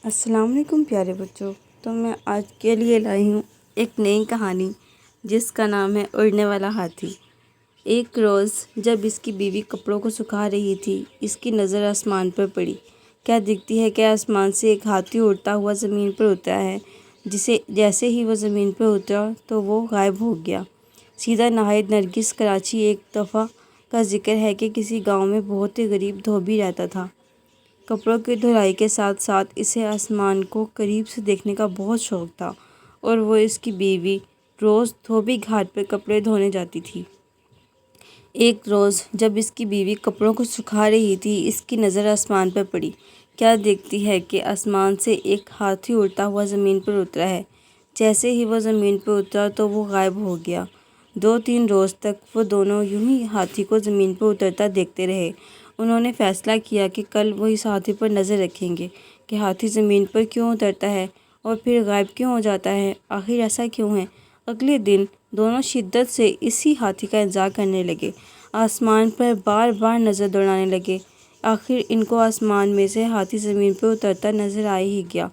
السلام علیکم پیارے بچوں۔ تو میں آج کے لیے لائی ہوں ایک نئی کہانی جس کا نام ہے اڑنے والا ہاتھی۔ ایک روز جب اس کی بیوی کپڑوں کو سکھا رہی تھی، اس کی نظر آسمان پر پڑی۔ کیا دیکھتی ہے کہ آسمان سے ایک ہاتھی اڑتا ہوا زمین پر اترا ہے۔ جیسے ہی وہ زمین پر اترا تو وہ غائب ہو گیا۔ سیدھا نہایت نرگس کراچی۔ ایک دفعہ کا ذکر ہے کہ کسی گاؤں میں بہت ہی غریب دھوبی رہتا تھا۔ کپڑوں کی دھلائی کے ساتھ ساتھ اسے آسمان کو قریب سے دیکھنے کا بہت شوق تھا، اور وہ اس کی بیوی روز دھوبی گھاٹ پر کپڑے دھونے جاتی تھی۔ ایک روز جب اس کی بیوی کپڑوں کو سکھا رہی تھی، اس کی نظر آسمان پر پڑی۔ کیا دیکھتی ہے کہ آسمان سے ایک ہاتھی اڑتا ہوا زمین پر اترا ہے۔ جیسے ہی وہ زمین پر اترا تو وہ غائب ہو گیا۔ 2-3 روز تک وہ دونوں یوں ہی ہاتھی کو زمین پر اترتا دیکھتے رہے۔ انہوں نے فیصلہ کیا کہ کل وہ اس ہاتھی پر نظر رکھیں گے کہ ہاتھی زمین پر کیوں اترتا ہے اور پھر غائب کیوں ہو جاتا ہے، آخر ایسا کیوں ہے۔ اگلے دن دونوں شدت سے اسی ہاتھی کا انتظار کرنے لگے، آسمان پر بار بار نظر دوڑانے لگے۔ آخر ان کو آسمان میں سے ہاتھی زمین پر اترتا نظر آ ہی گیا۔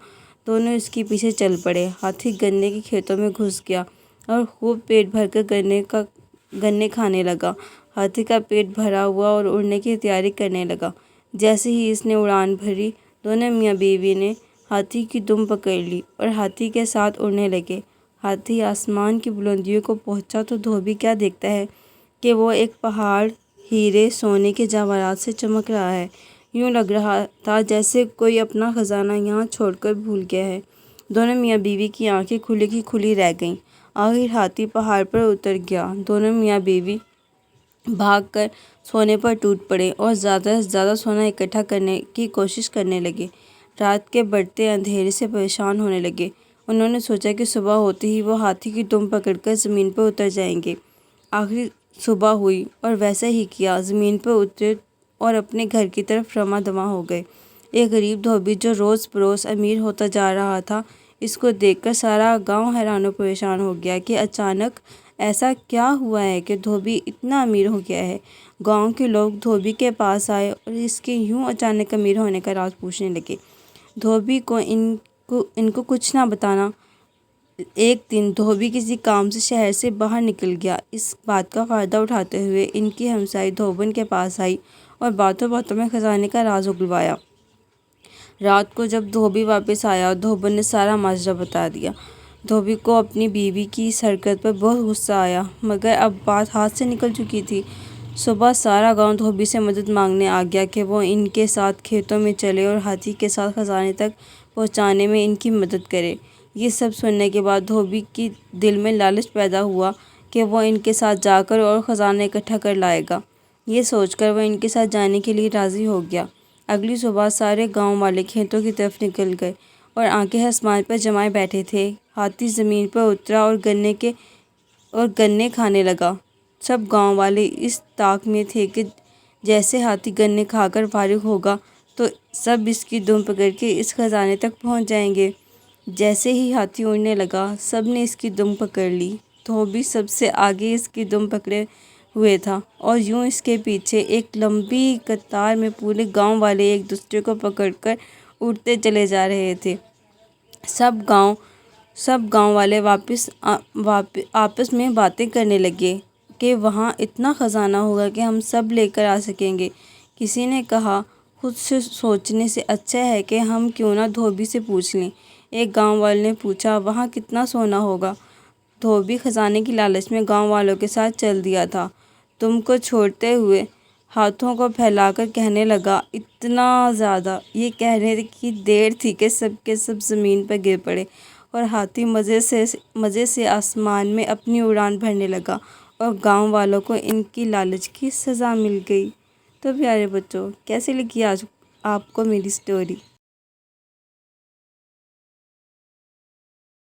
دونوں اس کے پیچھے چل پڑے۔ ہاتھی گنے کے کھیتوں میں گھس گیا اور خوب پیٹ بھر کر گنے کھانے لگا۔ ہاتھی کا پیٹ بھرا ہوا اور اڑنے کی تیاری کرنے لگا۔ جیسے ہی اس نے اڑان بھری، دونوں میاں بیوی نے ہاتھی کی دم پکڑ لی اور ہاتھی کے ساتھ اڑنے لگے۔ ہاتھی آسمان کی بلندیوں کو پہنچا تو دھوبی کیا دیکھتا ہے کہ وہ ایک پہاڑ ہیرے سونے کے جواہرات سے چمک رہا ہے۔ یوں لگ رہا تھا جیسے کوئی اپنا خزانہ یہاں چھوڑ کر بھول گیا ہے۔ دونوں میاں بیوی کی آنکھیں کھلی کی کھلی رہ گئیں۔ آخر ہاتھی پہاڑ پر اتر گیا۔ دونوں میاں بیوی بھاگ کر سونے پر ٹوٹ پڑے اور زیادہ سے زیادہ سونا اکٹھا کرنے کی کوشش کرنے لگے۔ رات کے بڑھتے اندھیرے سے پریشان ہونے لگے۔ انہوں نے سوچا کہ صبح ہوتے ہی وہ ہاتھی کی دم پکڑ کر زمین پر اتر جائیں گے۔ آخر صبح ہوئی اور ویسا ہی کیا۔ زمین پر اترے اور اپنے گھر کی طرف رواں دواں ہو گئے۔ ایک غریب دھوبی جو روز بروز امیر ہوتا جا رہا تھا، اس کو دیکھ کر سارا گاؤں حیران و پریشان ہو گیا کہ اچانک ایسا کیا ہوا ہے کہ دھوبی اتنا امیر ہو گیا ہے۔ گاؤں کے لوگ دھوبی کے پاس آئے اور اس کے یوں اچانک امیر ہونے کا راز پوچھنے لگے۔ دھوبی کو ان کو کچھ نہ بتانا۔ ایک دن دھوبی کسی کام سے شہر سے باہر نکل گیا۔ اس بات کا فائدہ اٹھاتے ہوئے ان کی ہمسائے دھوبن کے پاس آئی اور باتوں باتوں میں خزانے کا راز اگلوایا۔ رات کو جب دھوبی واپس آیا، دھوبن نے سارا ماجرا بتا دیا۔ دھوبی کو اپنی بیوی کی اس حرکت پر بہت غصہ آیا، مگر اب بات ہاتھ سے نکل چکی تھی۔ صبح سارا گاؤں دھوبی سے مدد مانگنے آ گیا کہ وہ ان کے ساتھ کھیتوں میں چلے اور ہاتھی کے ساتھ خزانے تک پہنچانے میں ان کی مدد کرے۔ یہ سب سننے کے بعد دھوبی کی دل میں لالچ پیدا ہوا کہ وہ ان کے ساتھ جا کر اور خزانہ اکٹھا کر لائے گا۔ یہ سوچ کر وہ ان کے ساتھ جانے کے لیے راضی ہو گیا۔ اگلی صبح سارے گاؤں والے کھیتوں کی طرف نکل گئے اور آنکھیں آسمان پر جمائے بیٹھے تھے۔ ہاتھی زمین پر اترا اور گنے کھانے لگا۔ سب گاؤں والے اس طاق میں تھے کہ جیسے ہاتھی گنے کھا کر فارغ ہوگا تو سب اس کی دم پکڑ کے اس خزانے تک پہنچ جائیں گے۔ جیسے ہی ہاتھی اڑنے لگا، سب نے اس کی دم پکڑ لی۔ دھوبی سب سے آگے اس کی دم پکڑے ہوئے تھا اور یوں اس کے پیچھے ایک لمبی قطار میں پورے گاؤں والے ایک دوسرے کو پکڑ کر اڑتے چلے جا رہے تھے۔ سب گاؤں والے آپس میں باتیں کرنے لگے کہ وہاں اتنا خزانہ ہوگا کہ ہم سب لے کر آ سکیں گے۔ کسی نے کہا، خود سے سوچنے سے اچھا ہے کہ ہم کیوں نہ دھوبی سے پوچھ لیں۔ ایک گاؤں والے نے پوچھا، وہاں کتنا سونا ہوگا؟ دھوبی خزانے کی لالچ میں گاؤں والوں کے ساتھ چل دیا تھا۔ دم کو چھوڑتے ہوئے ہاتھوں کو پھیلا کر کہنے لگا، اتنا زیادہ۔ یہ کہنے کی دیر تھی کہ سب کے سب زمین پر گر پڑے اور ہاتھی مزے سے آسمان میں اپنی اڑان بھرنے لگا اور گاؤں والوں کو ان کی لالچ کی سزا مل گئی۔ تو پیارے بچوں، کیسی لگی آج آپ کو میری سٹوری؟